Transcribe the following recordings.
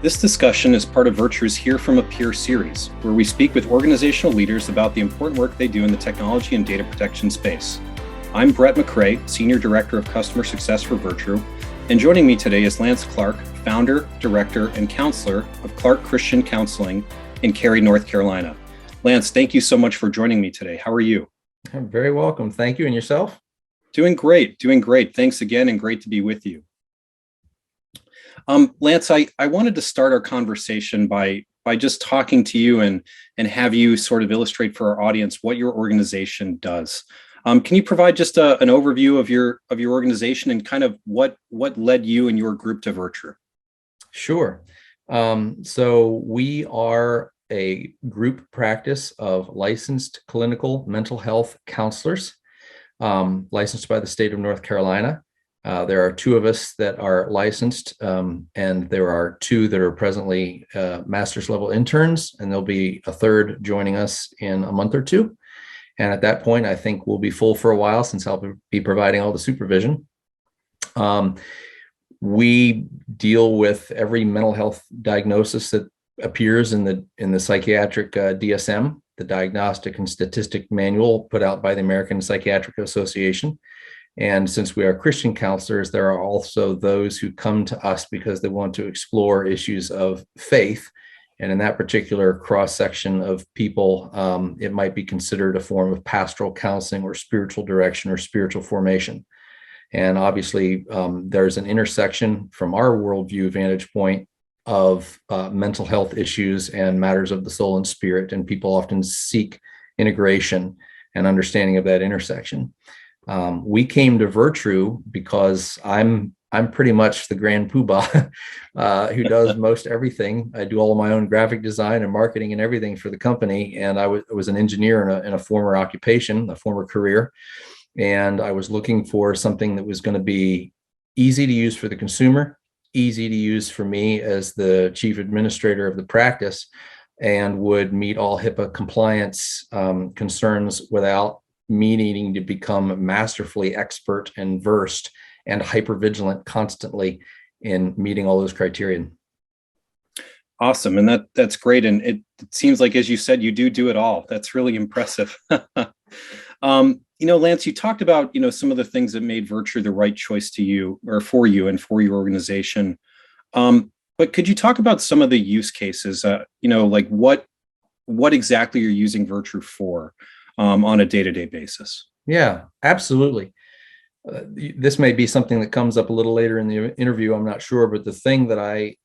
This discussion is part of Virtru's Hear from a Peer series, where we speak with organizational leaders about the important work they do in the technology and data protection space. I'm Brett McCrae, Senior Director of Customer Success for Virtru, and joining me today is Lance Clark, Founder, Director, and Counselor of Clark Christian Counseling in Cary, North Carolina. Lance, thank you so much for joining me today. How are you? I'm very welcome. Thank you. And yourself? Doing great. Thanks again, and great to be with you. Lance, I wanted to start our conversation by just talking to you and have you sort of illustrate for our audience what your organization does. Can you provide just an overview of your organization and kind of what led you and your group to Virtru? Sure. So we are a group practice of licensed clinical mental health counselors, licensed by the state of North Carolina. There are two of us that are licensed, and there are two that are presently master's level interns, and there'll be a third joining us in a month or two. And at that point, I think we'll be full for a while since I'll be providing all the supervision. We deal with every mental health diagnosis that appears in the psychiatric DSM, the Diagnostic and Statistic Manual put out by the American Psychiatric Association. And since we are Christian counselors, there are also those who come to us because they want to explore issues of faith. And in that particular cross-section of people, it might be considered a form of pastoral counseling or spiritual direction or spiritual formation. And obviously, there's an intersection from our worldview vantage point of mental health issues and matters of the soul and spirit. And people often seek integration and understanding of that intersection. We came to Virtru because I'm pretty much the grand poobah who does most everything. I do all of my own graphic design and marketing and everything for the company. And I was an engineer in a former occupation, a former career. And I was looking for something that was going to be easy to use for the consumer, easy to use for me as the chief administrator of the practice, and would meet all HIPAA compliance concerns without me needing to become masterfully expert and versed and hypervigilant constantly in meeting all those criteria. Awesome. And that's great. And it seems like, as you said, you do it all. That's really impressive. Lance, you talked about, some of the things that made Virtru the right choice to you or for you and for your organization. But could you talk about some of the use cases, like what exactly you're using Virtru for on a day-to-day basis? Yeah, absolutely. This may be something that comes up a little later in the interview, I'm not sure, but the thing that I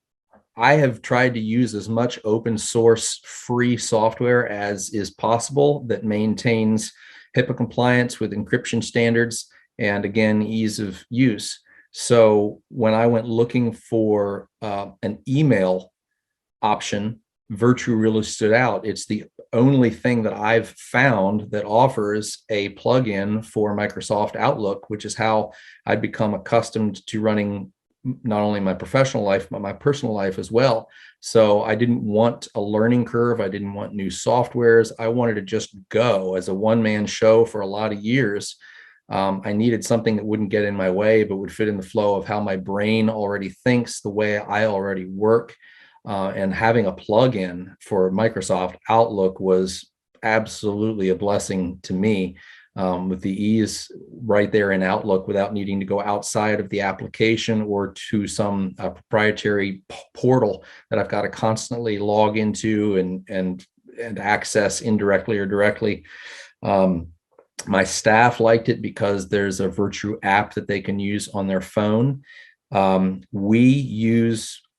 have tried to use as much open source free software as is possible that maintains HIPAA compliance with encryption standards and, again, ease of use. So when I went looking for an email option, Virtru really stood out. It's the only thing that I've found that offers a plugin for Microsoft Outlook, which is how I've become accustomed to running not only my professional life, but my personal life as well. So I didn't want a learning curve. I didn't want new softwares. I wanted to just go as a one-man show for a lot of years. I needed something that wouldn't get in my way, but would fit in the flow of how my brain already thinks, the way I already work. And having a plugin for Microsoft Outlook was absolutely a blessing to me, with the ease right there in Outlook without needing to go outside of the application or to some proprietary portal that I've got to constantly log into and access indirectly or directly. My staff liked it because there's a Virtru app that they can use on their phone.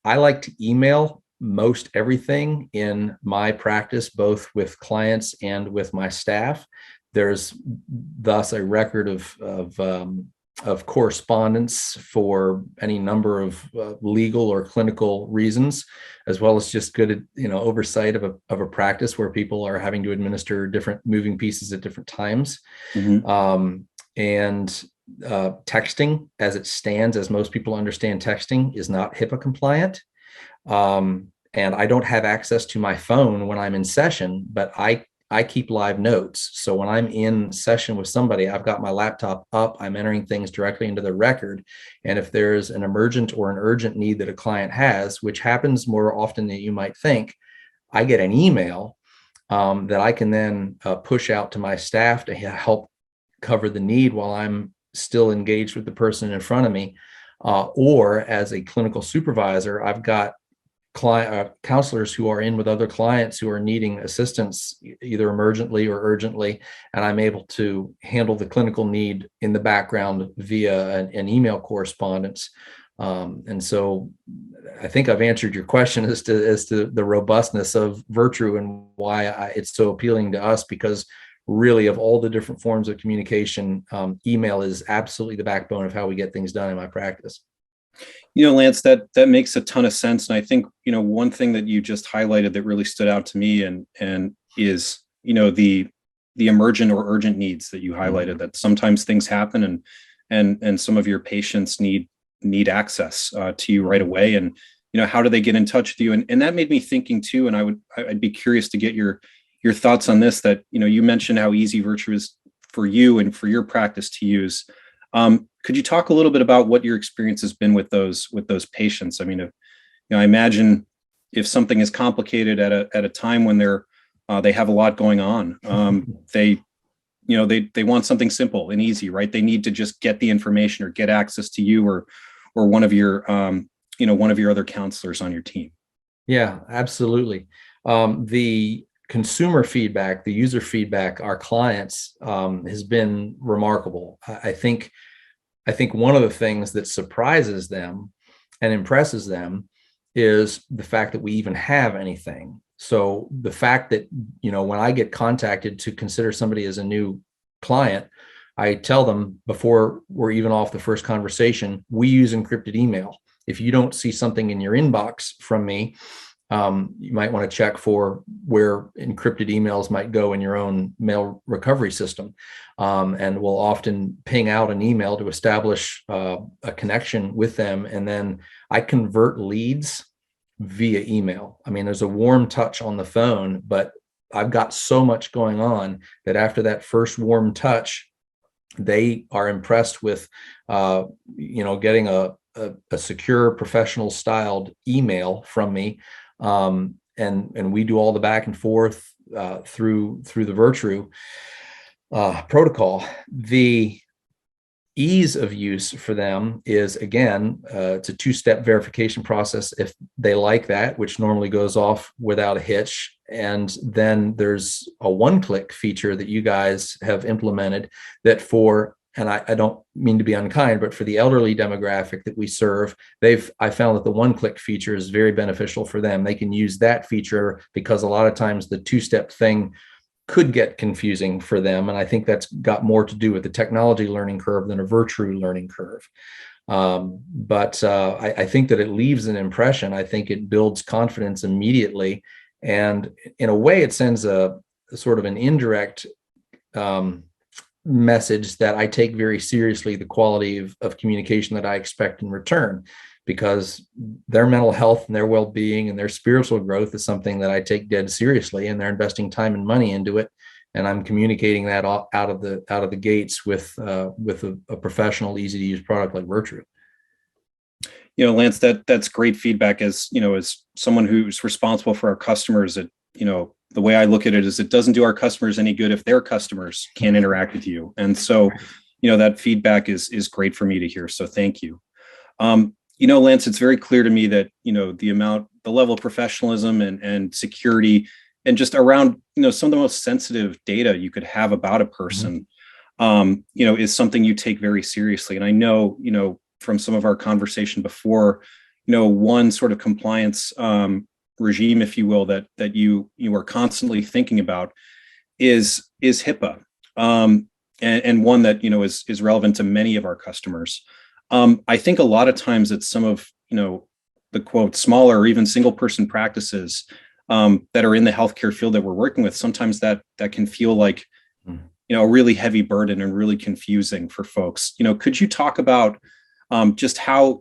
I like to email most everything in my practice, both with clients and with my staff. There's thus a record of correspondence for any number of legal or clinical reasons, as well as just good, oversight of a practice where people are having to administer different moving pieces at different times. Mm-hmm. And texting, as it stands, as most people understand, texting is not HIPAA compliant. And I don't have access to my phone when I'm in session, but I keep live notes. So when I'm in session with somebody, I've got my laptop up, I'm entering things directly into the record. And if there's an emergent or an urgent need that a client has, which happens more often than you might think, I get an email that I can then push out to my staff to help cover the need while I'm still engaged with the person in front of me. Or as a clinical supervisor, I've got counselors who are in with other clients who are needing assistance either emergently or urgently, and I'm able to handle the clinical need in the background via an email correspondence. And so I think I've answered your question as to the robustness of Virtru and why it's so appealing to us, because really of all the different forms of communication, email is absolutely the backbone of how we get things done in my practice. Lance, that makes a ton of sense. And I think, one thing that you just highlighted that really stood out to me and is, the emergent or urgent needs that you highlighted, that sometimes things happen and some of your patients need access to you right away. And, how do they get in touch with you? And that made me thinking too. And I'd be curious to get your thoughts on this, that, you mentioned how easy Virtru is for you and for your practice to use. Could you talk a little bit about what your experience has been with those patients? I mean, I imagine if something is complicated at a time when they have a lot going on, they want something simple and easy, right? They need to just get the information or get access to you or one of your other counselors on your team. Yeah, absolutely. The consumer feedback, the user feedback, our clients has been remarkable. I think one of the things that surprises them and impresses them is the fact that we even have anything. So the fact that, when I get contacted to consider somebody as a new client, I tell them before we're even off the first conversation, we use encrypted email. If you don't see something in your inbox from me, you might want to check for where encrypted emails might go in your own mail recovery system. And we'll often ping out an email to establish a connection with them. And then I convert leads via email. I mean, there's a warm touch on the phone, but I've got so much going on that after that first warm touch, they are impressed with, getting a secure, professional styled email from me. And we do all the back and forth through the Virtru protocol. The ease of use for them is, again, it's a two-step verification process if they like that, which normally goes off without a hitch. And then there's a one-click feature that you guys have implemented that and I don't mean to be unkind, but for the elderly demographic that we serve, I found that the one-click feature is very beneficial for them. They can use that feature because a lot of times the two-step thing could get confusing for them. And I think that's got more to do with the technology learning curve than a Virtru learning curve. But I think that it leaves an impression. I think it builds confidence immediately. And in a way, it sends a sort of an indirect message that I take very seriously, the quality of communication that I expect in return, because their mental health and their well-being and their spiritual growth is something that I take dead seriously, and they're investing time and money into it. And I'm communicating that out of the gates with a professional, easy to use product like Virtru. Lance, that's great feedback. As someone who's responsible for our customers, the way I look at it is it doesn't do our customers any good if their customers can't interact with you. And so, that feedback is great for me to hear. So thank you. Lance, it's very clear to me that, the level of professionalism and security and just around, some of the most sensitive data you could have about a person, is something you take very seriously. And I know, from some of our conversation before, one sort of compliance regime, if you will, that you are constantly thinking about is HIPAA, and one that is relevant to many of our customers. I think a lot of times it's some of the quote smaller or even single person practices that are in the healthcare field that we're working with. Sometimes that can feel like a really heavy burden and really confusing for folks. Could you talk about just how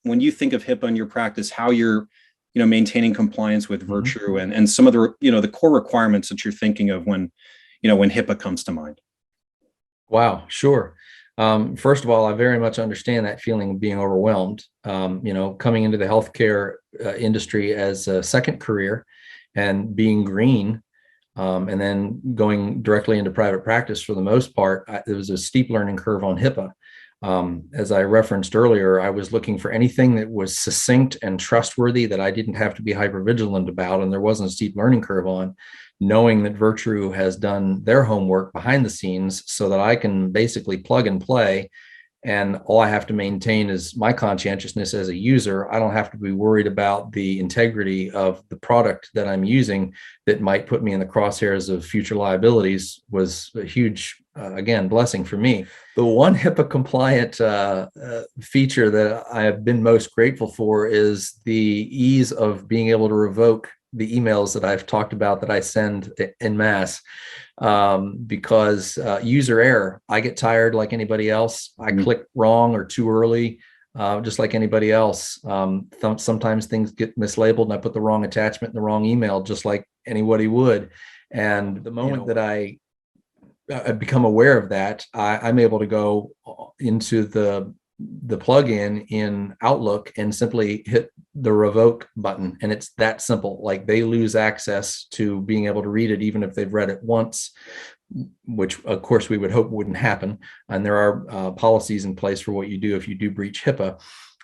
when you think of HIPAA in your practice, how you're maintaining compliance with Mhm. Virtru and some of the, the core requirements that you're thinking of when, when HIPAA comes to mind. Wow, sure. First of all, I very much understand that feeling of being overwhelmed. Coming into the healthcare industry as a second career and being green, and then going directly into private practice for the most part, there was a steep learning curve on HIPAA. As I referenced earlier, I was looking for anything that was succinct and trustworthy that I didn't have to be hypervigilant about, and there wasn't a steep learning curve on, knowing that Virtru has done their homework behind the scenes so that I can basically plug and play. And all I have to maintain is my conscientiousness as a user. I don't have to be worried about the integrity of the product that I'm using that might put me in the crosshairs of future liabilities. Was a huge, again, blessing for me. The one HIPAA compliant feature that I have been most grateful for is the ease of being able to revoke the emails that I've talked about that I send en masse. Because user error, I get tired like anybody else. I click wrong or too early, just like anybody else. Sometimes things get mislabeled and I put the wrong attachment in the wrong email, just like anybody would. And the moment that I become aware of that, I'm able to go into the plugin in Outlook and simply hit the revoke button. And it's that simple. Like, they lose access to being able to read it, even if they've read it once, which of course we would hope wouldn't happen. And there are policies in place for what you do if you do breach HIPAA.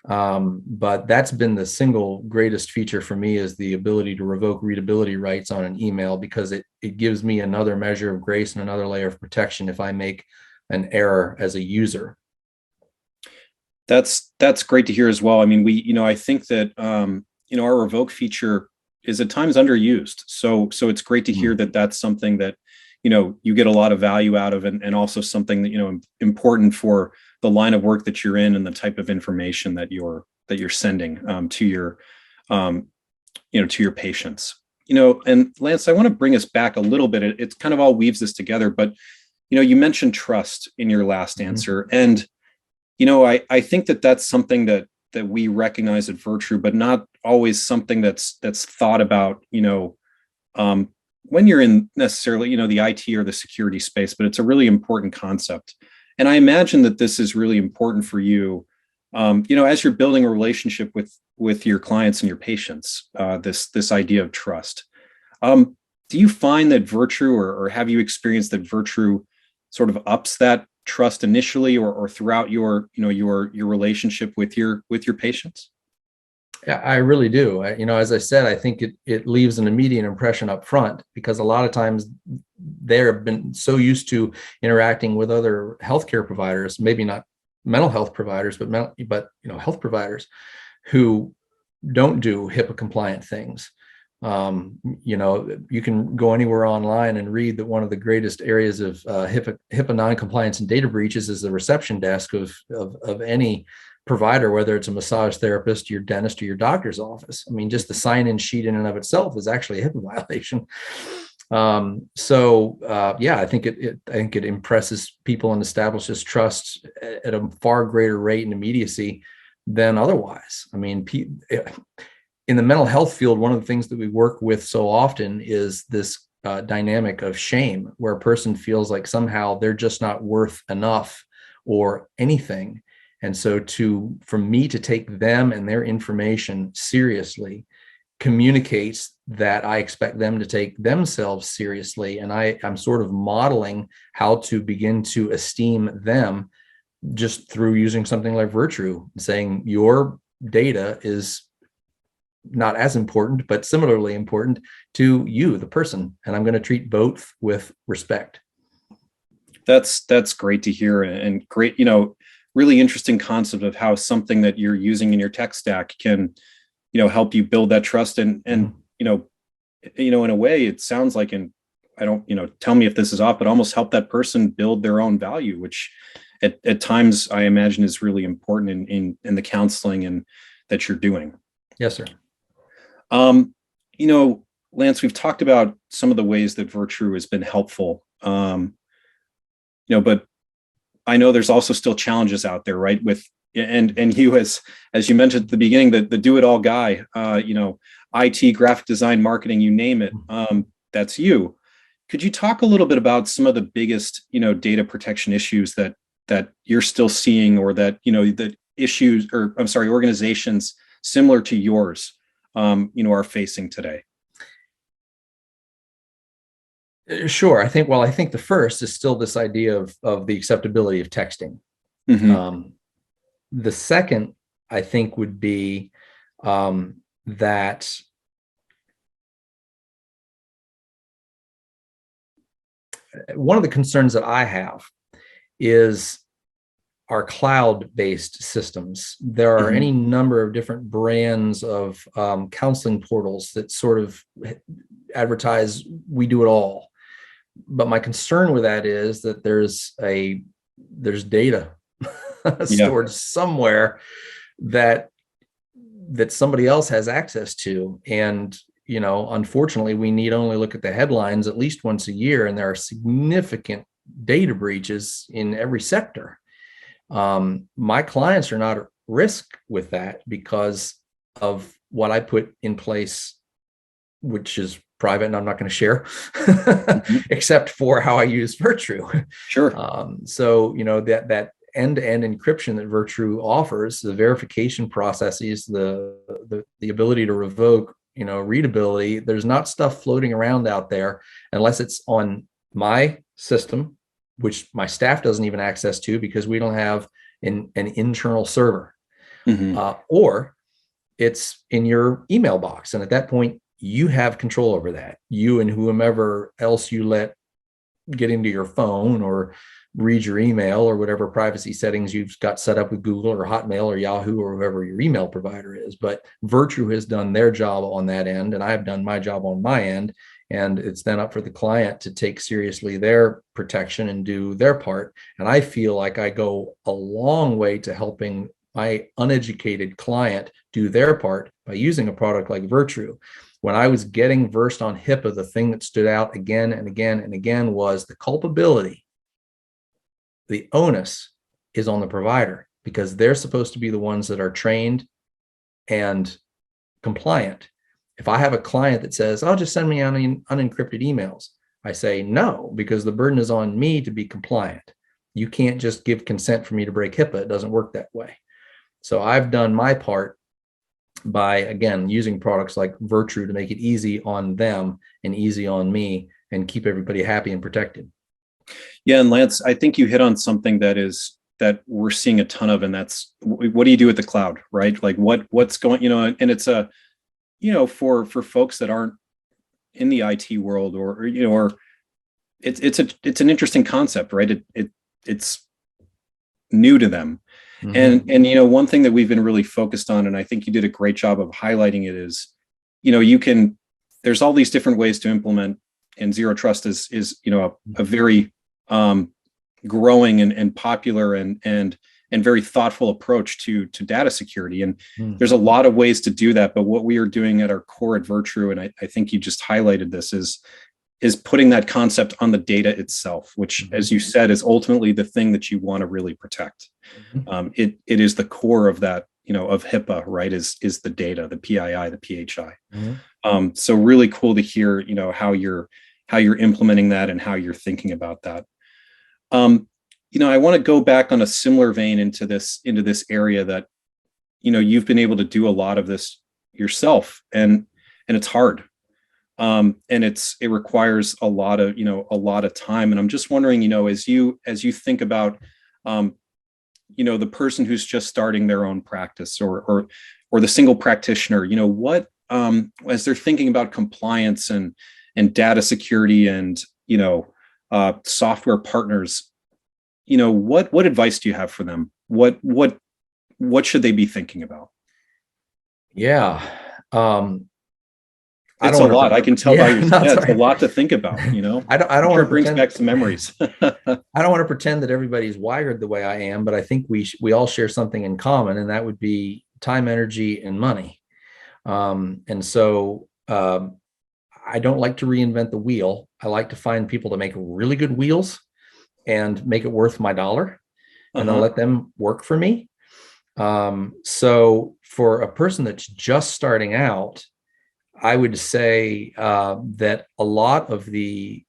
But that's been the single greatest feature for me, is the ability to revoke readability rights on an email, because it gives me another measure of grace and another layer of protection if I make an error as a user. That's great to hear as well. I mean, I think that, our revoke feature is at times underused. So it's great to hear that that's something that, you get a lot of value out of, and also something that, important for the line of work that you're in and the type of information that you're sending to your, to your patients. And Lance, I want to bring us back a little bit. It's kind of all weaves this together, but, you mentioned trust in your last answer. And I think that that's something that we recognize at Virtru, but not always something that's thought about, when you're in necessarily, the IT or the security space, but it's a really important concept. And I imagine that this is really important for you, as you're building a relationship with your clients and your patients, this idea of trust. Do you find that Virtru, or have you experienced that Virtru sort of ups that trust initially or throughout your relationship with your patients? Yeah, I really do. As I said, I think it leaves an immediate impression up front, because a lot of times they've been so used to interacting with other healthcare providers, maybe not mental health providers, but health providers who don't do HIPAA compliant things. You can go anywhere online and read that one of the greatest areas of HIPAA non-compliance and data breaches is the reception desk of any provider, whether it's a massage therapist, your dentist, or your doctor's office. I mean, just the sign-in sheet in and of itself is actually a HIPAA violation. I think it impresses people and establishes trust at a far greater rate and immediacy than otherwise. I mean, in the mental health field, one of the things that we work with so often is this dynamic of shame, where a person feels like somehow they're just not worth enough or anything. And so for me to take them and their information seriously communicates that I expect them to take themselves seriously. And I'm sort of modeling how to begin to esteem them just through using something like Virtru, saying your data is not as important, but similarly important to you, the person. And I'm going to treat both with respect. That's great to hear, and great, really interesting concept of how something that you're using in your tech stack can, help you build that trust. And in a way, it sounds like, and I don't, tell me if this is off, but almost help that person build their own value, which at times I imagine is really important in the counseling and that you're doing. Yes, sir. Lance, we've talked about some of the ways that Virtru has been helpful, but I know there's also still challenges out there, right? With, Yeah, and you, as you mentioned at the beginning, the do-it-all guy, IT, graphic design, marketing, you name it, that's you. Could you talk a little bit about some of the biggest, data protection issues that you're still seeing, or that, the issues, or I'm sorry, organizations similar to yours, are facing today? Sure. I think the first is still this idea of the acceptability of texting. Mm-hmm. The second, I think, would be that one of the concerns that I have is our cloud-based systems. There are any number of different brands of counseling portals that sort of advertise we do it all. But my concern with that is that there's data stored somewhere that somebody else has access to. And, unfortunately, we need only look at the headlines at least once a year, and there are significant data breaches in every sector. My clients are not at risk with that because of what I put in place, which is private and I'm not going to share, except for how I use Virtru. Sure. So, that end-to-end encryption that Virtru offers, the verification processes, the ability to revoke, readability, there's not stuff floating around out there unless it's on my system, which my staff doesn't even access to because we don't have an internal server, or it's in your email box. And at that point, you have control over that. You and whomever else you let get into your phone or read your email, or whatever privacy settings you've got set up with Google or Hotmail or Yahoo or whoever your email provider is. But Virtru has done their job on that end, and I've done my job on my end. And it's then up for the client to take seriously their protection and do their part. And I feel like I go a long way to helping my uneducated client do their part by using a product like Virtru. When I was getting versed on HIPAA, the thing that stood out again and again and again was the culpability. The onus is on the provider because they're supposed to be the ones that are trained and compliant. If I have a client that says, "Oh, just send me unencrypted emails," I say no, because the burden is on me to be compliant. You can't just give consent for me to break HIPAA. It doesn't work that way. So I've done my part by, again, using products like Virtru to make it easy on them and easy on me and keep everybody happy and protected. Yeah, and Lance, I think you hit on something that we're seeing a ton of, and that's, what do you do with the cloud, right? Like what's going, and it's for folks that aren't in the IT world, or it's an interesting concept, right? It's new to them. And one thing that we've been really focused on, and I think you did a great job of highlighting it, is, there's all these different ways to implement, and zero trust is a very growing and popular and very thoughtful approach to data security. And there's a lot of ways to do that. But what we are doing at our core at Virtru, and I think you just highlighted this, is putting that concept on the data itself, which, as you said, is ultimately the thing that you want to really protect. It is the core of that, of HIPAA, right? Is the data, the PII, the PHI. So really cool to hear, how you're implementing that and how you're thinking about that. I want to go back on a similar vein into this area that, you've been able to do a lot of this yourself, and it's hard. And it requires a lot of time. And I'm just wondering, as you think about, the person who's just starting their own practice, or the single practitioner, what, as they're thinking about compliance and data security and, software partners, what advice do you have for them? What should they be thinking about? Yeah. It's a lot. I can tell by your, it's a lot to think about, I don't want to brings back some memories. I don't want to pretend that everybody's wired the way I am, but I think we all share something in common, and that would be time, energy, and money. And so I don't like to reinvent the wheel. I like to find people to make really good wheels and make it worth my dollar, and then let them work for me. So for a person that's just starting out, I would say that a lot of the,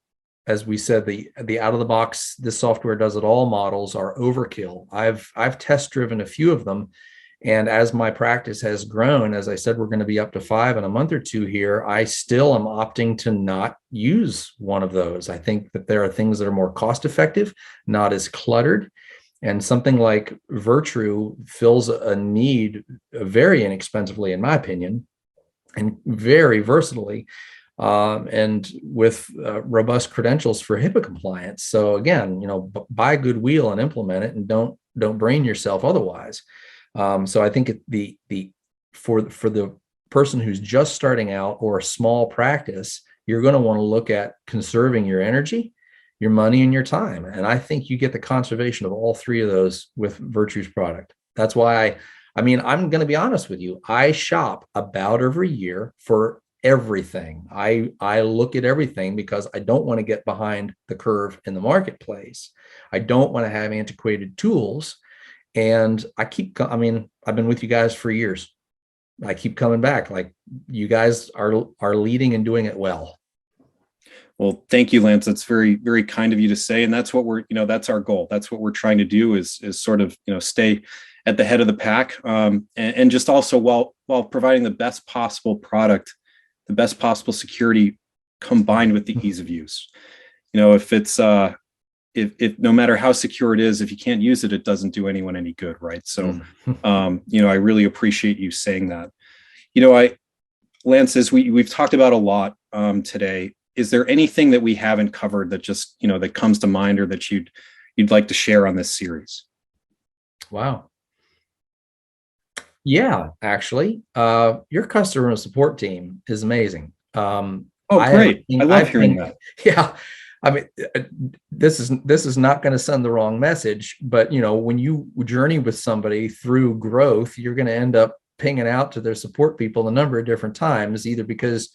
as we said, the out of the box, this software does it all models are overkill. I've test driven a few of them, and as my practice has grown, as I said, we're going to be up to 5 in a month or two here. I still am opting to not use one of those. I think that there are things that are more cost effective, not as cluttered. And something like Virtru fills a need very inexpensively, in my opinion, and very versatilely, and with robust credentials for HIPAA compliance. So again, buy goodwill and implement it, and don't brain yourself otherwise. So I think for the person who's just starting out or a small practice, you're going to want to look at conserving your energy, your money, and your time. And I think you get the conservation of all three of those with Virtru's product. That's why I'm going to be honest with you. I shop about every year for everything. I look at everything because I don't want to get behind the curve in the marketplace. I don't want to have antiquated tools. And I've been with you guys for years. I keep coming back. Like, you guys are leading and doing it well. Well, thank you, Lance. That's very, very kind of you to say. And that's what that's our goal. That's what we're trying to do is sort of, stay at the head of the pack. And just also while providing the best possible product, the best possible security combined with the ease of use. If it's, if no matter how secure it is, if you can't use it, it doesn't do anyone any good. Right. So, I really appreciate you saying that. Lance, as we've talked about a lot today, is there anything that we haven't covered that just, that comes to mind, or that you'd like to share on this series? Wow. Yeah, actually, your customer support team is amazing. Oh, great. I love hearing that. Yeah. This is not going to send the wrong message, but when you journey with somebody through growth, you're going to end up pinging out to their support people a number of different times, either because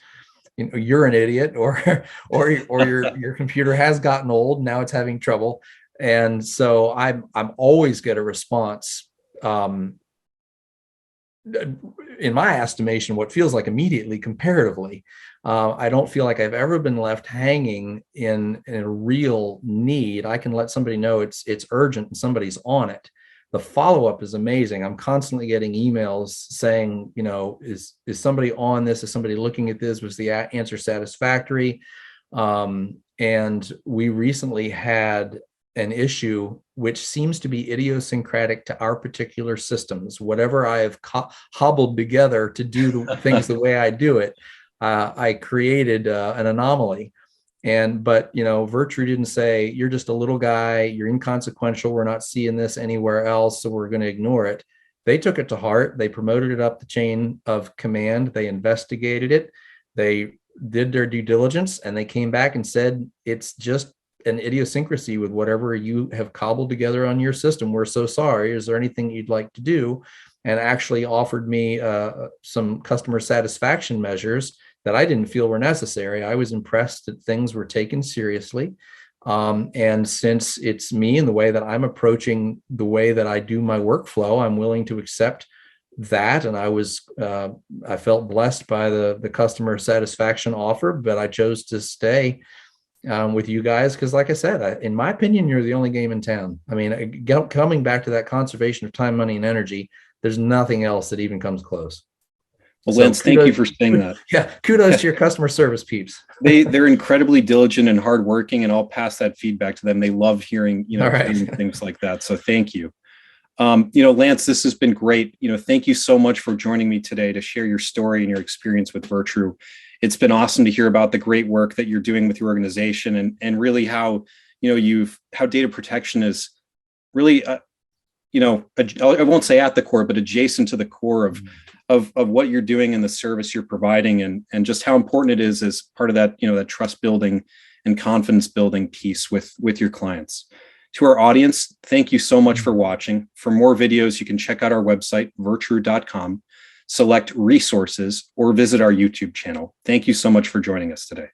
you're an idiot or your computer has gotten old, now it's having trouble. And so I'm always get a response, in my estimation, what feels like immediately comparatively. I don't feel like I've ever been left hanging in a real need. I can let somebody know it's urgent and somebody's on it. The follow-up is amazing. I'm constantly getting emails saying, is somebody on this? Is somebody looking at this? Was the answer satisfactory? And we recently had an issue which seems to be idiosyncratic to our particular systems. Whatever I have hobbled together to do things the way I do it, I created an anomaly. But Virtru didn't say, you're just a little guy, you're inconsequential, we're not seeing this anywhere else, so we're going to ignore it. They took it to heart. They promoted it up the chain of command. They investigated it. They did their due diligence, and they came back and said, it's just an idiosyncrasy with whatever you have cobbled together on your system. We're so sorry. Is there anything you'd like to do? And actually offered me some customer satisfaction measures that I didn't feel were necessary. I was impressed that things were taken seriously. And since it's me and the way that I'm approaching the way that I do my workflow, I'm willing to accept that. And I felt blessed by the customer satisfaction offer, but I chose to stay with you guys because, like I said, in my opinion, you're the only game in town. Coming back to that conservation of time, money, and energy, there's nothing else that even comes close. Well, Lance, thank you for saying that. Yeah, kudos to your customer service peeps. They're incredibly diligent and hardworking, and I'll pass that feedback to them. They love hearing things like that. So thank you. Lance, this has been great. Thank you so much for joining me today to share your story and your experience with Virtru. It's been awesome to hear about the great work that you're doing with your organization, and really how how data protection is really I won't say at the core, but adjacent to the core of what you're doing and the service you're providing, and just how important it is as part of that, that trust building and confidence building piece with your clients. To our audience, thank you so much for watching. For more videos, you can check out our website, virtru.com, select resources, or visit our YouTube channel. Thank you so much for joining us today.